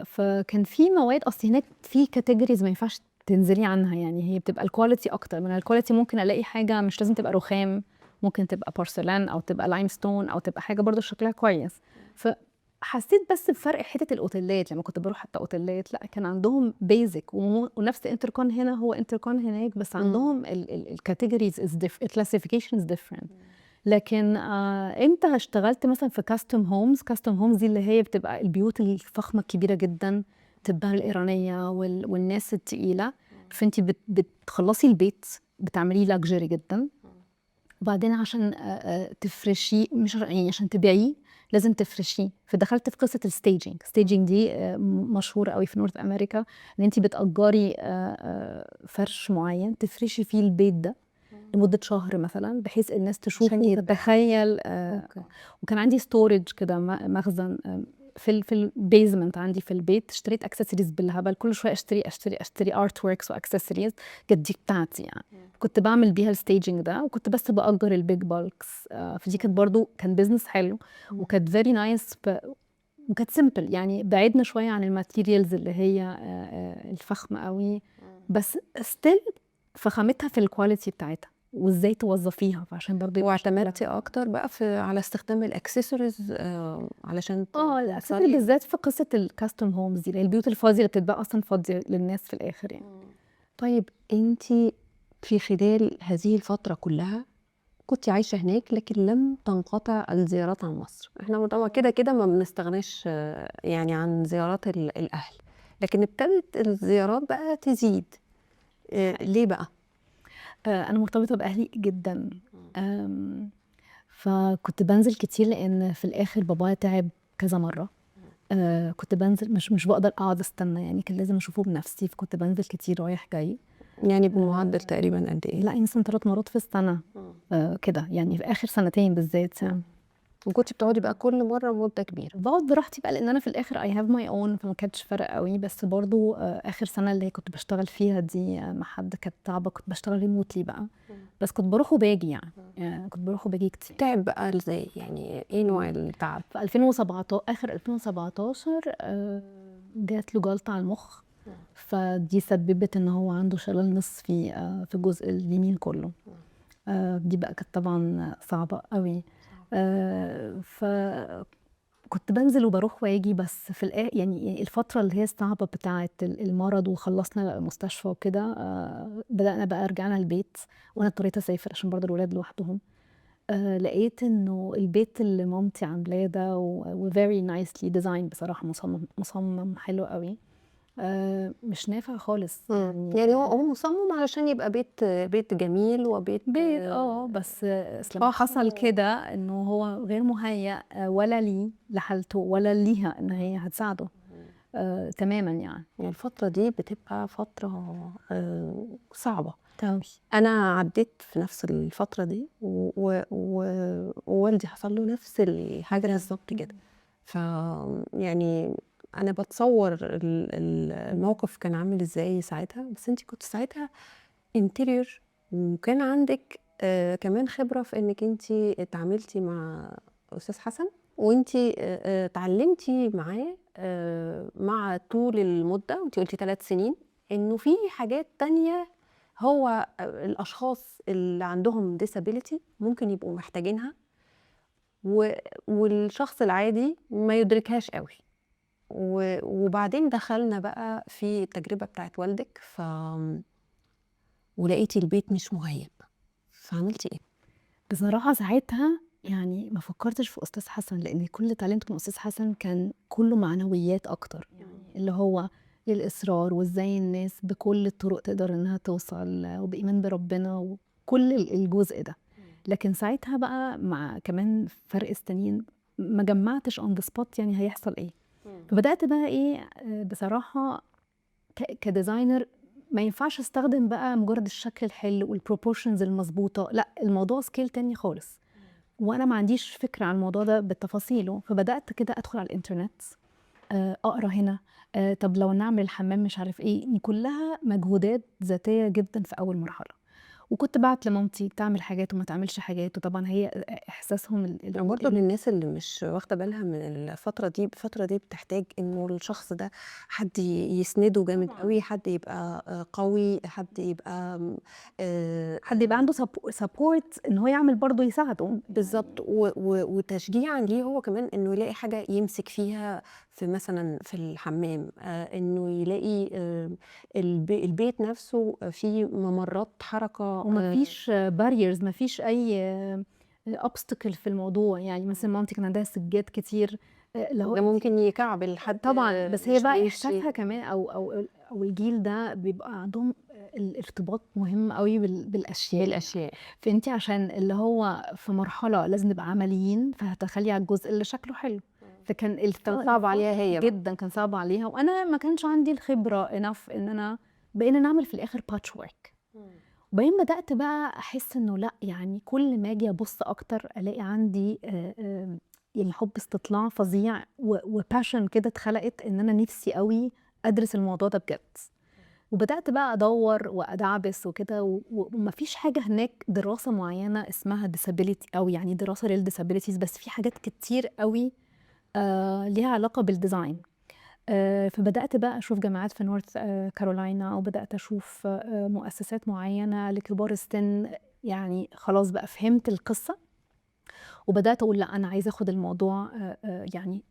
فكان في مواد، أصل هناك في كاتيجوريز ما ينفعش تنزلي عنها يعني، هي بتبقى الكواليتي أكتر من الكواليتي، ممكن ألاقي حاجة مش لازم تبقى رخام، ممكن تبقى بورسلان أو تبقى لايم ستون أو تبقى حاجة برضو شكلها كويس. فحسيت بس بفرق حتة الأوتيلات، لما كنت بروح حتى أوتيلات لا كان عندهم بيزك، ونفس انتركون هنا هو انتركون هناك، بس عندهم الكاتيجوريز الكلاسيفيكيشنز ديفرنت. لكن امتى اشتغلت مثلا في كاستم هومز دي اللي هي بتبقى البيوت الفخمه الكبيره جدا، تبقى الايرانيه والناس التقيله، فانت بتخلصي البيت بتعمليه لاكجري جدا، وبعدين عشان تفرشيه، مش يعني عشان تبيعيه لازم تفرشيه. فدخلت في قصه الستaging دي مشهوره قوي في نورث امريكا، ان انت بتاجري فرش معين تفرشي فيه البيت ده لمده شهر مثلا، بحيث الناس تشوف وتتخيل. وكان عندي ستورج كده، مخزن في البيزمنت عندي في البيت، اشتريت اكسسوارز بالهبل، كل شويه اشتري ارت وركس واكسسوارز كانت دي بتاعتي يعني، كنت بعمل بيها الستaging ده، وكنت بس باجر البيج بالكس. فدي كانت برضو كان بيزنس حلو، وكانت فيري نايس، وكانت سيمبل يعني، بعدنا شويه عن الماتيريالز اللي هي الفخمه قوي، بس ستيل فخامتها في الكواليتي بتاعتها. وازاي توظفيها، فعشان برضه يبقى واعتمدتي اكتر بقى على استخدام الاكسسوارز علشان الاكسسوار توصلي. بالذات في قصه الكاستم هومز دي، اللي هي البيوت الفاضيه اللي بتتبقى اصلا فاضيه للناس في الاخر يعني. طيب انتي في خلال هذه الفترة كلها كنت عايشة هناك، لكن لم تنقطع الزيارات عن مصر. احنا طبعا كده كده ما بنستغناش يعني عن زيارات الأهل، لكن ابتدت الزيارات بقى تزيد. ليه بقى؟ انا مرتبطه باهلي جدا. آم، فكنت بنزل كتير لان في الاخر بابايا تعب كذا مره. كنت بنزل، مش بقدر اقعد استنى يعني، كان لازم اشوفه بنفسي، فكنت بنزل كتير رايح جاي. يعني بمعدل تقريبا قد ايه؟ لا مثلا 3 مرات في السنه كده يعني، في اخر سنتين بالذات يعني. وكنت بتقعدي بقى كل مرة مدة كبيرة؟ بقعد براحتي بقى، لان انا في الاخر I have my own، فما كانتش فارق قوي. بس برضو اخر سنه اللي هي كنت بشتغل فيها دي مع حد كانت صعبه، كنت بشتغل ريموتلي بقى، بس كنت بروح وباجي يعني. كنت بروح وباجي كتير. تعب بقى ازاي يعني؟ ايه نوع التعب؟ في 2017 اخر 2017 جات له جلطه على المخ، فدي سببت ان هو عنده شلل نصفي في الجزء اليمين كله. دي بقى كانت طبعا صعبه قوي. فكنت بنزل وبروح واجي، بس في يعني الفتره اللي هي الصعبه بتاعه المرض وخلصنا مستشفى وكده، بدأنا بقى رجعنا البيت، وانا اضطريت اسافر عشان برضه الولاد لوحدهم. لقيت انه البيت اللي مامتي عاملاه ده و very nicely designed بصراحه، مصمم حلو قوي، مش نافع خالص يعني هو مصمم علشان يبقى بيت جميل وبيت بيت بس لما حصل كده انه هو غير مهيأ ولا ليه لحالته ولا ليها ان هي هتساعده تماما يعني. الفترة دي بتبقى فترة صعبة. تمام. أنا عديت في نفس الفترة دي ووالدي حصل له نفس الحاجة بالظبط كده. ف يعني أنا بتصور الموقف كان عامل إزاي ساعتها. بس أنتي كنت ساعتها انتيريور، وكان عندك كمان خبرة في إنك أنتي اتعاملتي مع أستاذ حسن، وأنتي اتعلمتي معاه مع طول المدة. وأنتي قلتي 3 سنين إنه في حاجات تانية هو الأشخاص اللي عندهم disability ممكن يبقوا محتاجينها، والشخص العادي ما يدركهاش قوي. وبعدين دخلنا بقى في التجربة بتاعت والدك، ولقيتي البيت مش مهيأ، فعملتي ايه؟ بصراحه ساعتها يعني ما فكرتش في استاذ حسن، لان كل اللي اتعلمته من استاذ حسن كان كله معنويات اكتر يعني، اللي هو الاصرار وازاي الناس بكل الطرق تقدر انها توصل، وبايمان بربنا وكل الجزء ده. لكن ساعتها بقى مع كمان فرق السنين ما جمعتش اون ذا سبوت يعني هيحصل ايه. فبدات بقى ايه بصراحه كديزاينر ما ينفعش استخدم بقى مجرد الشكل الحلو والبروبورشنز المظبوطه، لا الموضوع سكيل تاني خالص، وانا ما عنديش فكره عن الموضوع ده بتفاصيله. فبدات كده ادخل على الانترنت اقرا هنا، طب لو نعمل الحمام مش عارف ايه، يعني كلها مجهودات ذاتيه جدا في اول مرحله. وكنت بعت لمامتي تعمل حاجات وما تعملش حاجات، وطبعا هي احساسهم برضه للناس اللي مش واخده بالها من الفتره دي بتحتاج انه الشخص ده حد يسنده جامد قوي، حد يبقى قوي، حد يبقى عنده سبورت ان هو يعمل برضه يساعده بالظبط، وتشجيعا ليه هو كمان انه يلاقي حاجه يمسك فيها في مثلا في الحمام، انه يلاقي البيت نفسه فيه ممرات حركه، ومفيش باريرز، مفيش اي obstacle في الموضوع. يعني مثلا مامتي كان عندها سجاد كتير، اللي هو ده ممكن يكعبل حد طبعا، بس هي مش بقى بيمشي. احساسها كمان او الجيل ده بيبقى عندهم الارتباط مهم قوي بالاشياء. فانت عشان اللي هو في مرحله لازم نبقى عمليين، فهتخلي على الجزء اللي شكله حلو. فكان صعب عليها هي بقى. جدا، كان صعب عليها، وانا ما كانش عندي الخبره انف ان انا بقينا نعمل في الاخر باتش ورك. وبعدين بدات بقى احس انه لا، يعني كل ما اجي ابص اكتر الاقي عندي يعني حب استطلاع فظيع وباشن كده اتخلقت ان انا نفسي قوي ادرس الموضوع ده بجد. وبدات بقى ادور وادعبس وكده، ومفيش حاجه هناك دراسه معينه اسمها disability او يعني دراسه للديسابيليتيز، بس في حاجات كتير قوي ليها علاقه بالديزاين. فبدات بقى اشوف جامعات في نورث كارولاينا، وبدات اشوف مؤسسات معينه لكبار السن يعني خلاص بقى فهمت القصة، وبدأت أقول لأ أنا عايزة أخد الموضوع يعني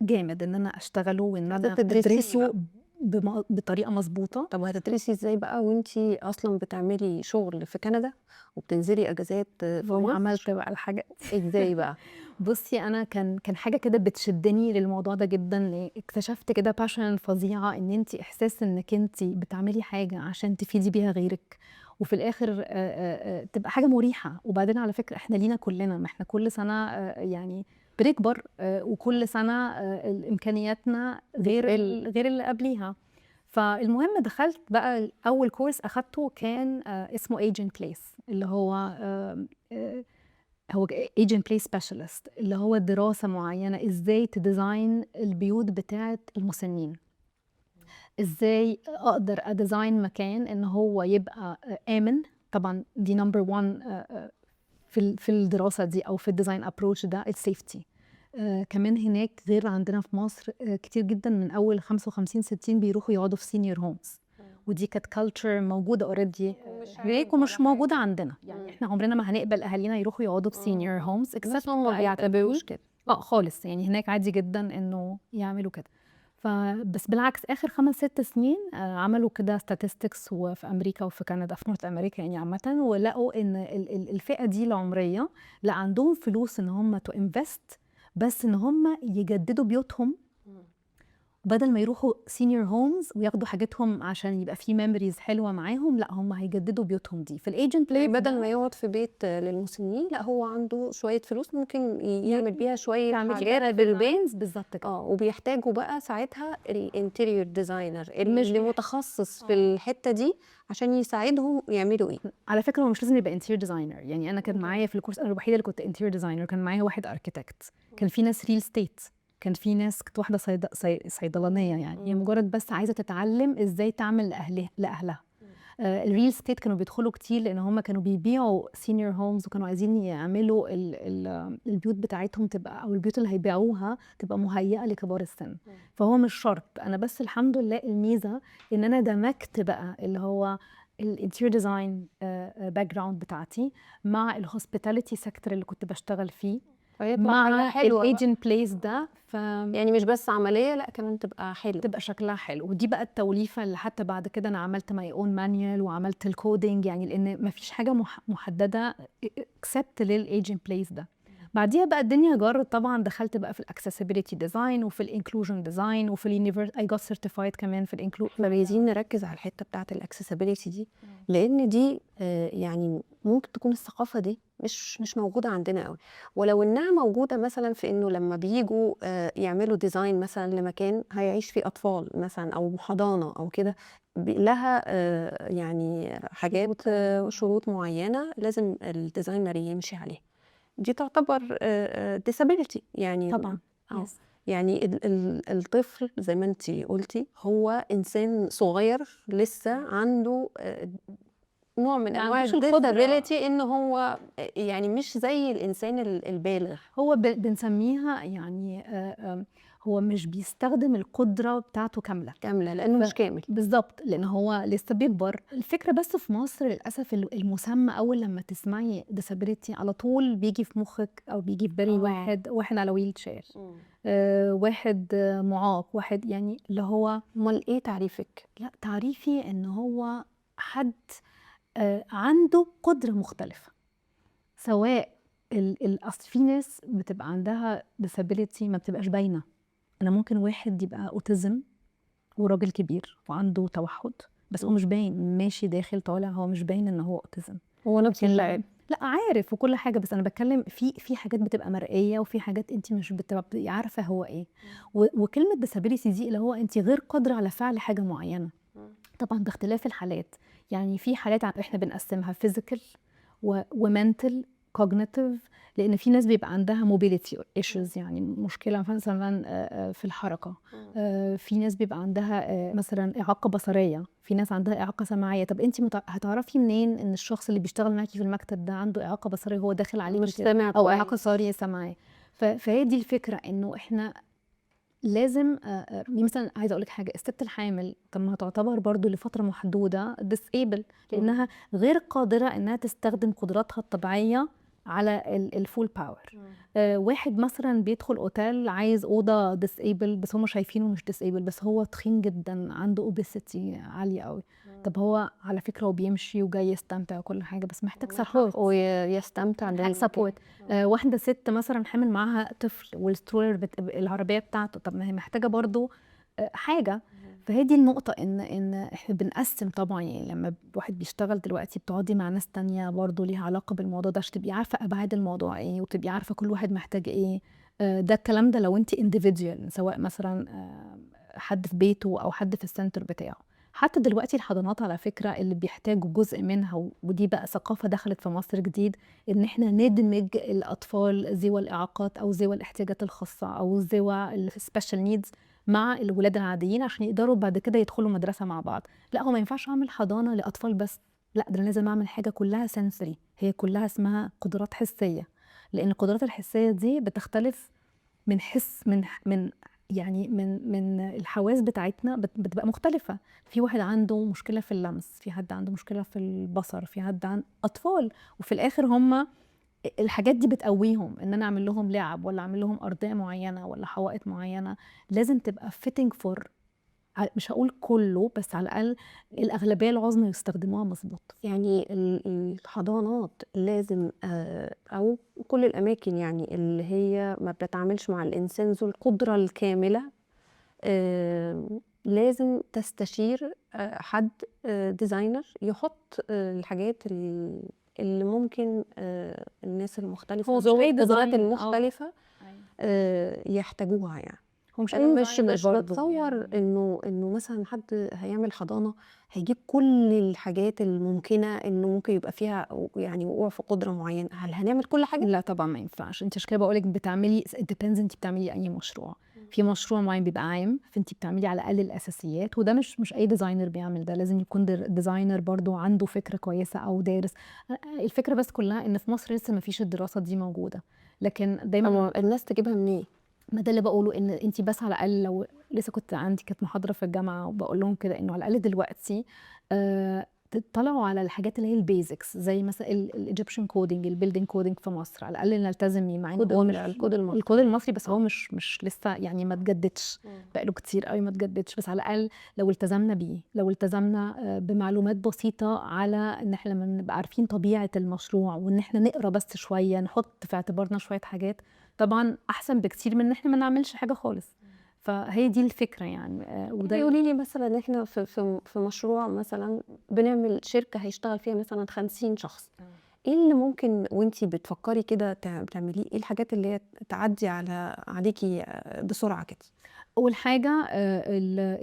جامد، إن أنا أشتغله وإن أنا تدرسيه أدرسه بطريقة مظبوطة. طب وهتدرسي ازاي بقى وانتي اصلا بتعملي شغل في كندا وبتنزلي اجازات في مصر؟ وعملت بقى الحاجة ازاي بقى؟ بصي أنا كان حاجة كده بتشدني للموضوع ده جدا، اكتشفت كده باشن فظيعة إن أنت إحساس إنك أنت بتعملي حاجة عشان تفيدي بيها غيرك، وفي الآخر تبقى حاجة مريحة. وبعدين على فكرة إحنا لينا كلنا، ما إحنا كل سنة يعني بنكبر، وكل سنة إمكانياتنا غير اللي قبليها. فالمهم دخلت بقى أول كورس أخدته كان اسمه Agent Place، اللي هو هو agent play specialist، اللي هو دراسة معينة ازاي تديزاين البيوت بتاعة المسنين، ازاي اقدر اديزاين مكان ان هو يبقى آمن. طبعا دي نمبر 1 في الدراسة دي او في الديزاين ابروش ده السيفتي. كمان هناك غير عندنا في مصر كتير جدا من اول 55 60 بيروحوا يقعدوا في سينيور هومز، ودي كانت كلتشر موجوده اوريدي هناك ومش موجوده عندنا. يعني احنا عمرنا ما هنقبل اهالينا يروحوا يقعدوا في سينيور هومز بس هم ما بيعتبروش كده خالص. يعني هناك عادي جدا انه يعملوا كده. فبس بالعكس اخر 5-6 سنين عملوا كده statistics وفي امريكا وفي كندا في نورث امريكا يعني عامه، ولقوا ان الفئه دي العمريه لا عندهم فلوس ان هم تو انفست، بس ان هم يجددوا بيوتهم بدل ما يروحوا سينيور هومز وياخدوا حاجتهم عشان يبقى في ميموريز حلوه معاهم. لا هم هيجددوا بيوتهم دي في الايجنت بلاي، بدل ما يقعد في بيت للمسنين لا هو عنده شويه فلوس ممكن يعمل بيها شويه حاجات بالبينز بالظبط كده. وبيحتاجوا بقى ساعتها الانتيريور ديزاينر اللي متخصص في الحته دي عشان يساعدهم يعملوا ايه. على فكره هو مش لازم يبقى انتيريور ديزاينر، يعني انا كان معايا في الكورس انا الوحيده اللي كنت انتيريور ديزاينر، كان معايا واحد اركيتكت، كان في ناس ريل ستيت، كان في ناس، كانت واحده صيدلانيه يعني هي مجرد بس عايزه تتعلم ازاي تعمل لاهلها. الريل ستيت كانوا بيدخلوا كتير لان هم كانوا بيبيعوا سينيور هومز وكانوا عايزين يعملوا البيوت بتاعتهم تبقى او البيوت اللي هيبيعوها تبقى مهيئه لكبار السن. فهو مش شرط. انا بس الحمد لله الميزه ان انا دمجت بقى اللي هو الانتيريور ديزاين باك جراوند بتاعتي مع الهوسبيتاليتي سيكتور اللي كنت بشتغل فيه مع الايجنت بليس ده. يعني مش بس عمليه لا كمان تبقى حلو، تبقى شكلها حلو. ودي بقى التوليفه اللي حتى بعد كده انا عملت ماي اون مانيوال وعملت الكودينج، يعني لان ما فيش حاجه محدده اكسبت للايجنت بليس ده. بعديها بقى الدنيا جرت طبعا، دخلت بقى في الاكسسبيليتي ديزاين وفي الانكلوجن ديزاين وفي اليونيفرس اي جوت سيرتيفايد كمان في الانكلوجن. عايزين نركز على الحته بتاعه الاكسسبيليتي دي لان دي يعني ممكن تكون الثقافه دي مش موجوده عندنا قوي، ولو انها موجوده مثلا في انه لما بيجوا يعملوا ديزاين مثلا لمكان هيعيش فيه اطفال مثلا او حضانه او كده لها يعني حاجات شروط معينه لازم الديزاينر يمشي عليها. دي تعتبر disability يعني طبعا يعني الطفل زي ما انت قلتي هو انسان صغير لسه عنده نوع من انواع الديسابيليتي ان هو يعني مش زي الانسان البالغ. هو بنسميها يعني هو مش بيستخدم القدره بتاعته كامله لانه مش كامل بالظبط، لان هو لسه بيكبر. الفكره بس في مصر للاسف المسمى اول لما تسمعي disability على طول بيجي في مخك او بيجي في بالي واحد على ويل شير، واحد معاق، واحد يعني اللي هو. امال ايه تعريفك؟ لا تعريفي ان هو حد عنده قدره مختلفه، سواء اصل في ناس بتبقى عندها disability ما بتبقاش باينه. انا ممكن واحد يبقى اوتيزم وراجل كبير وعنده توحد بس هو مش باين، ماشي داخل طالع هو مش باين ان هو اوتيزم، هو نفسه لا عارف وكل حاجه. بس انا بتكلم في حاجات بتبقى مرئيه وفي حاجات انت مش بتبقى عارفه هو ايه. وكلمه disability دي اللي هو انت غير قادره على فعل حاجه معينه، طبعا باختلاف الحالات. يعني في حالات احنا بنقسمها physical ومنتل كوجنيتيف، لان في ناس بيبقى عندها موبيليتي ايشوز يعني مشكله مثلا في الحركه، في ناس بيبقى عندها مثلا اعاقه بصريه، في ناس عندها اعاقه سمعيه. طب انت هتعرفي منين ان الشخص اللي بيشتغل معاكي في المكتب ده عنده اعاقه بصريه وهو داخل عليكي مش سامع او اعاقه سمعيه؟ فهي دي الفكره، انه احنا لازم مثلا عايزه اقول لك حاجه، الست الحامل طب ما تعتبر برضو لفتره محدوده disable لانها غير قادره انها تستخدم قدراتها الطبيعيه على الفول باور. واحد مثلا بيدخل اوتيل عايز اوضه disable بس هم شايفينه مش disable، بس هو تخين جدا عنده obesity عاليه قوي. طب هو على فكره هو بيمشي وجاي يستمتع وكل حاجه بس محتاج سبورت ويستمتع محتاج سبورت. واحدة ست مثلا حامل معاها طفل والسترولر العربية بتاعته، طب ما هي محتاجة برضو حاجة. فهي دي النقطة ان احنا بنقسم طبعا، يعني لما واحد بيشتغل دلوقتي بتقعدي مع ناس تانية برضو ليها علاقة بالموضوع ده عشان تبقي عارفة ابعاد الموضوع ايه وتبقي عارفة كل واحد محتاج ايه. ده الكلام ده لو انت individual، سواء مثلا حد في بيته او حد في السنتر بتاعه. حتى دلوقتي الحضانات على فكرة اللي بيحتاجوا جزء منها، ودي بقى ثقافة دخلت في مصر جديد، ان احنا ندمج الاطفال ذوي الاعاقات او ذوي الاحتياجات الخاصه او ذوي السبيشال نيدز مع الولاد العاديين عشان يقدروا بعد كده يدخلوا مدرسه مع بعض. لا هو ما ينفعش اعمل حضانه لاطفال بس، لا ده انا لازم اعمل حاجه كلها سنسوري، هي كلها اسمها قدرات حسيه. لان القدرات الحسيه دي بتختلف من حس من يعني من الحواس بتاعتنا بتبقى مختلفة. في واحد عنده مشكلة في اللمس، في حد عنده مشكلة في البصر، في حد عن أطفال، وفي الآخر هم الحاجات دي بتقويهم ان انا اعمل لهم لعب ولا اعمل لهم ارضيه معينه ولا حوائط معينه. لازم تبقى fitting for، مش هقول كله بس على الاقل الاغلبيه العظمى يستخدموها مظبوط. يعني الحضانات لازم او كل الاماكن يعني اللي هي ما بتتعاملش مع الانسان ذو القدره الكامله لازم تستشير حد ديزاينر يحط الحاجات اللي ممكن الناس المختلفه هو مش ذوي اي القدرات ديزاين المختلفه يحتاجوها يعني. هو مش انا اي مش ديزاينر برضه بتصور يعني. انه مثلا حد هيعمل حضانه هيجيب كل الحاجات الممكنه انه ممكن يبقى فيها يعني وقوع في قدره معينه. هل هنعمل كل حاجه؟ لا طبعا ما ينفعش. انت عشان كده بقول لك بتعملي depends انت بتعملي اي مشروع. في مشروع معين بيبقى عام فانت بتعملي على الاقل الاساسيات، وده مش اي ديزاينر بيعمل ده، لازم يكون ديزاينر برضو عنده فكره كويسه او دارس. الفكره بس كلها ان في مصر لسه ما فيش الدراسه دي موجوده، لكن دايما الناس تجيبها منين؟ ما ده اللي بقوله، ان انت بس على الاقل لو لسه كنت عندي كانت محاضره في الجامعه وبقول لهم كده انه على الاقل دلوقتي تطلعوا على الحاجات اللي هي البيزكس زي مثلا الايجيبشن كودينج، البيلدينج كودينج في مصر، على الاقل نلتزم مع ان هو مش الكود المصري بس هو مش لسه يعني ما اتجددش بقاله كتير قوي ما اتجددش، بس على الاقل لو التزمنا بيه، لو التزمنا بمعلومات بسيطه على ان احنا لما نبقى عارفين طبيعه المشروع وان احنا نقرا بس شويه نحط في اعتبارنا شويه حاجات، طبعا احسن بكتير من ان احنا ما نعملش حاجه خالص. فهي دي الفكره يعني. وده يقولي لي مثلا احنا في مشروع مثلا بنعمل شركه هيشتغل فيها مثلا 50 شخص، ايه اللي ممكن وانتي بتفكري كده تعمليه؟ ايه الحاجات اللي هي تعدي عليكي بسرعه كده؟ اول حاجه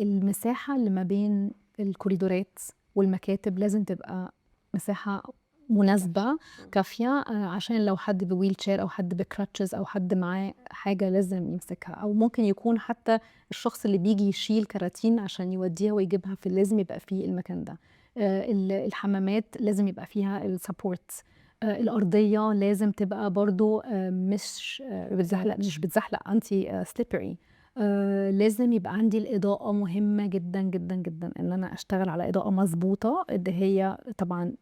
المساحه اللي ما بين الكوريدورات والمكاتب لازم تبقى مساحه مناسبه كافيه، عشان لو حد بويل تشير او حد بكراتشز او حد معاه حاجه لازم يمسكها، او ممكن يكون حتى الشخص اللي بيجي يشيل كراتين عشان يوديها ويجيبها، في لازم يبقى فيه المكان ده. الحمامات لازم يبقى فيها السبورت. الارضيه لازم تبقى برضو مش بتزحلق انتي سليبري. لازم يبقى عندي الإضاءة مهمة جدا جدا جدا، ان انا اشتغل على إضاءة مظبوطة اللي هي طبعا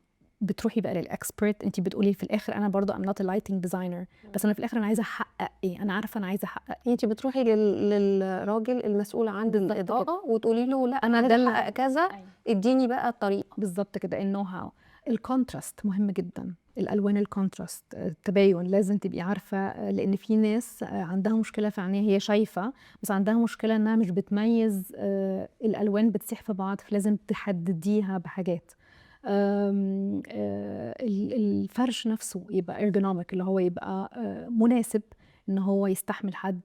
بتروحي بقى للاكسبرت. انت بتقولي في الاخر انا برضو I'm not a lighting designer، بس انا في الاخر انا عايزه احقق ايه، انا عارفه انا عايزه احقق إيه. انتي بتروحي للراجل المسؤول عن الإضاءة وتقولي له لا انا عايزة ده احقق كذا، اديني بقى الطريقة. بالظبط كده، النو هاو. الكونتراست مهم جدا، الالوان الكونتراست، التباين لازم تبقي عارفه، لان في ناس عندها مشكله في عينيها، هي شايفه بس عندها مشكله انها مش بتميز الالوان بتسيح في بعض، فلازم تحدديها بحاجات. الفرش نفسه يبقى ergonomic، اللي هو يبقى مناسب ان هو يستحمل حد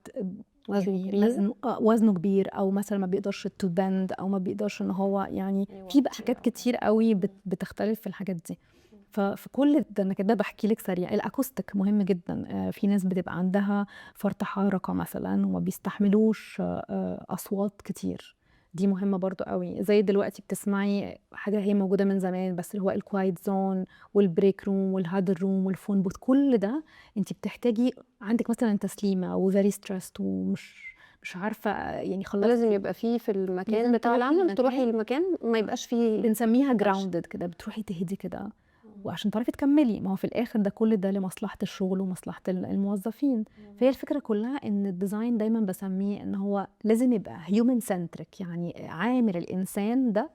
وزنه كبير او مثلا ما بيقدرش تو بند او ما بيقدرش ان هو يعني في بقى حاجات كتير قوي بتختلف في الحاجات دي. ففي كل ده انا كده بحكي لك سريع. الاكوستيك مهم جدا، في ناس بتبقى عندها فرط حركه مثلا وما بيستحملوش اصوات كتير، دي مهمه برضو قوي. زي دلوقتي بتسمعي حاجه هي موجوده من زمان بس اللي هو الكوايت زون والبريك روم والهادر روم والفون بوث، كل ده انت بتحتاجي عندك مثلا تسليمه وفيري ستريسد ومش مش عارفه يعني خلصت لازم يبقى فيه في المكان لازم بتاع تروحي العمل، المكان. تروحي المكان ما يبقاش فيه بنسميها دوشة. جراوندد كده، بتروحي تهدي كده وعشان تعرفي تكملي. ما هو في الاخر ده كل ده لمصلحه الشغل ومصلحه الموظفين. فهي الفكره كلها ان الديزاين دايما بسميه ان هو لازم يبقى هيومن سنتريك، يعني عامل الانسان ده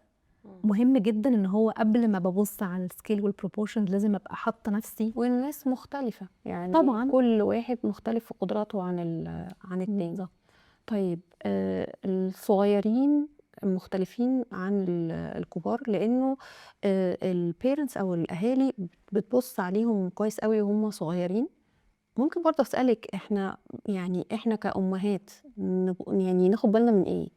مهم جدا. ان هو قبل ما ببص على السكيل والبروبورشن لازم ابقى حاطه نفسي. والناس مختلفة، يعني طبعا كل واحد مختلف في قدراته عن التاني. بالظبط. طيب الصغيرين مختلفين عن الكبار، لانه البيرنتس او الاهالي بتبص عليهم كويس قوي وهم صغيرين. ممكن برضه اسالك، احنا كأمهات يعني ناخد بالنا من ايه؟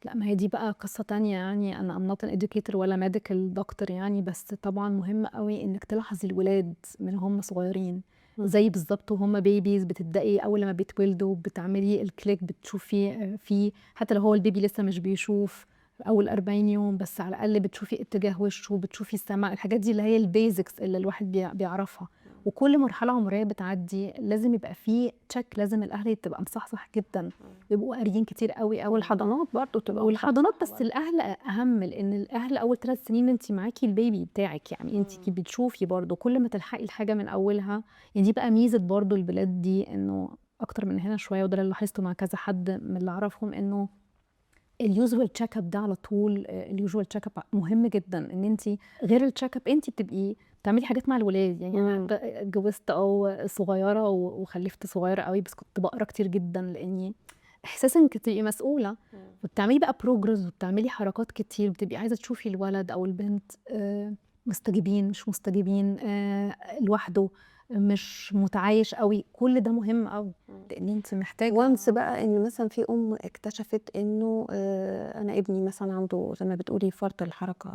لا، ما هي دي بقى قصة تانية. يعني أنا I'm not an educator ولا medical doctor يعني، بس طبعا مهم قوي إنك تلاحظي الولاد من هم صغيرين. زي بالظبط وهم بيبيز، بتبدأي أول لما بيتولدوا بتعملي الكليك، بتشوفي فيه حتى لو هو البيبي لسه مش بيشوف أول 40 يوم، بس على الأقل بتشوفي اتجاه وشه، بتشوفي السمع، الحاجات دي اللي هي البيزكس اللي الواحد بيعرفها. وكل مرحلة عمرية بتعدي لازم يبقى فيه تشيك، لازم الأهل تبقى مصحصح جدا، بيبقوا قاريين كتير قوي قوي. والحضانات برضه تبقى والحضانات مصحصحة بس الاهل اهم، لان الاهل اول 3 سنين انت معاكي البيبي بتاعك، يعني انت بتشوفي برضو كل ما تلحقي الحاجه من اولها. يعني دي بقى ميزه برضو البلاد دي، انه اكتر من هنا شويه، وده اللي لاحظته مع كذا حد من اللي اعرفهم، انه اليوجوال تشيك اب ده على طول. اليوجوال تشيك اب مهم جدا، ان انت غير التشيك اب انت بتبقي بتعملي حاجات مع الولاد. يعني انا اتجوزت صغيره وخلفت صغيره قوي، بس كنت بقرا كتير جدا، لاني احساس انك تبقي مسؤوله وبتعملي بقى بروجرس وبتعملي حركات كتير، بتبقي عايزه تشوفي الولد او البنت مستجيبين مش مستجيبين، لوحده مش متعايش قوي. كل ده مهم قوي، لان انت محتاجه وانس بقى ان مثلا في اكتشفت انه انا ابني مثلا عنده زي ما بتقولي فرط الحركه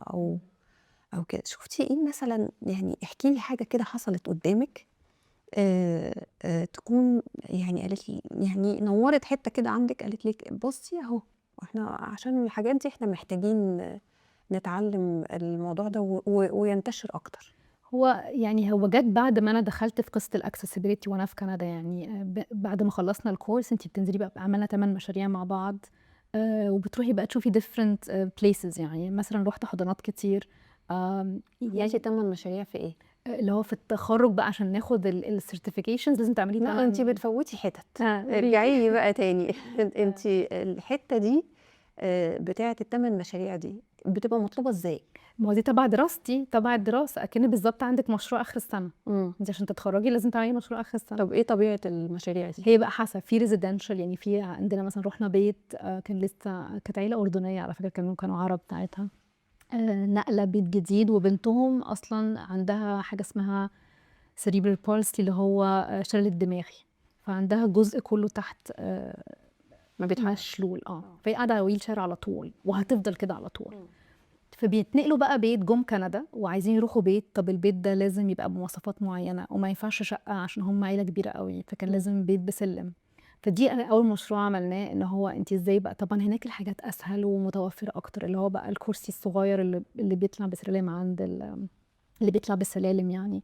او كده. شفتي ايه مثلا؟ يعني احكي لي حاجه كده حصلت قدامك تكون يعني قالت لي، يعني نورت حته كده عندك، قالت لك بصي اهو، احنا عشان الحاجات دي احنا محتاجين نتعلم الموضوع ده وينتشر اكتر. هو جت بعد ما انا دخلت في قصه الاكسسبيليتي وانا في كندا. يعني بعد ما خلصنا الكورس انت بتنزلي بقى، عملنا 8 مشاريع مع بعض، وبتروحي بقى تشوفي different places. يعني مثلا رحت حضانات كتير. يعني 8 مشاريع في ايه؟ اللي هو في التخرج بقى عشان ناخد السيرتيفيكيشنز لازم تعملي لا انت بتفوتي حتت، قولي. ارجعي لي بقى تاني. انت الحته دي بتاعه الثمان مشاريع دي بتبقى مطلوبه ازاي؟ ما هو دي تبع دراستي، تبع الدراسه، اكن بالظبط عندك مشروع اخر السنه. انت عشان تتخرجي لازم تعملي مشروع اخر السنه. طب ايه طبيعه المشاريع دي؟ هي بقى حسب، في ريزيدنشال، يعني في عندنا مثلا رحنا بيت كان لسه، كانت عيله اردنيه على فكره، كانوا عرب بتاعتها، نقله بيت جديد، وبنتهم اصلا عندها حاجه اسمها سيريبرال بولسي اللي هو شلل الدماغي، فعندها جزء كله تحت ما بيتحركش، مشلول. فهي قاعده على ويل شير على طول، وهتفضل كده على طول. فبيتنقلوا بقى بيت، جم كندا وعايزين يروحوا بيت. طب البيت ده لازم يبقى بمواصفات معينه، وما ينفعش شقه عشان هم عيله كبيره قوي، فكان لازم بيت بسلم. فدي اول مشروع عملناه، ان هو انت ازاي بقى. طبعا هناك الحاجات اسهل ومتوفره اكتر، اللي هو بقى الكرسي الصغير اللي بيطلع بسلالم عند اللي بيطلع بالسلالم يعني.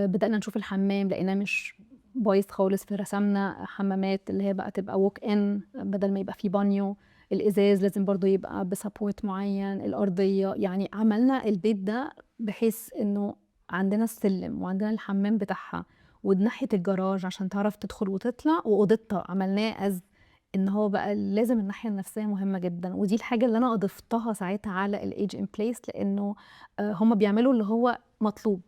بدأنا نشوف الحمام، لقيناه مش بايظ خالص، فرسمنا حمامات اللي هي بقى تبقى ووك ان بدل ما يبقى في بانيو. الازاز لازم برضو يبقى بسبورت معين، الارضيه. يعني عملنا البيت ده بحيث انه عندنا السلم وعندنا الحمام بتاعها وناحيه الجراج عشان تعرف تدخل وتطلع، واوضتها عملناه ان هو بقى لازم الناحيه النفسيه مهمه جدا. ودي الحاجه اللي انا اضفتها ساعتها على الايج ان بليس، لانه هم بيعملوا اللي هو مطلوب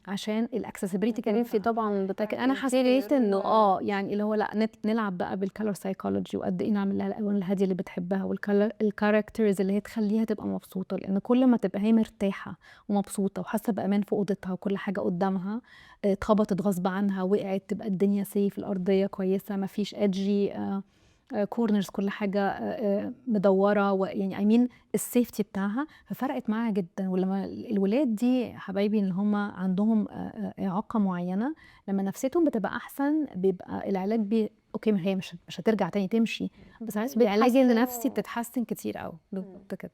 عشان الاكسسبيليتي كمان في طبعا لكن انا حسيت انه يعني اللي هو لا، نلعب بقى بالكالر سايكولوجي، وقد ايه نعمل لها الالوان الهاديه اللي بتحبها، والكاركترز اللي هي تخليها تبقى مبسوطه. لان كل ما تبقى هي مرتاحه ومبسوطه وحاسه بامان في اوضتها وكل حاجه قدامها، اتخبطت غصب عنها، وقعت، تبقى الدنيا سيف، الارضيه كويسه، ما فيش ادجي كورنرز، كل حاجه مدوره، ويعني اي السيفتي بتاعها. ففرقت معاها جدا. ولما الولاد دي حبايبي اللي هم عندهم اعاقه معينه، لما نفسيتهم بتبقى احسن، بيبقى العلاج اوكي، ما هي مش هترجع تاني تمشي، بس العلاج النفسي بتتحسن كتير قوي. بالظبط كده.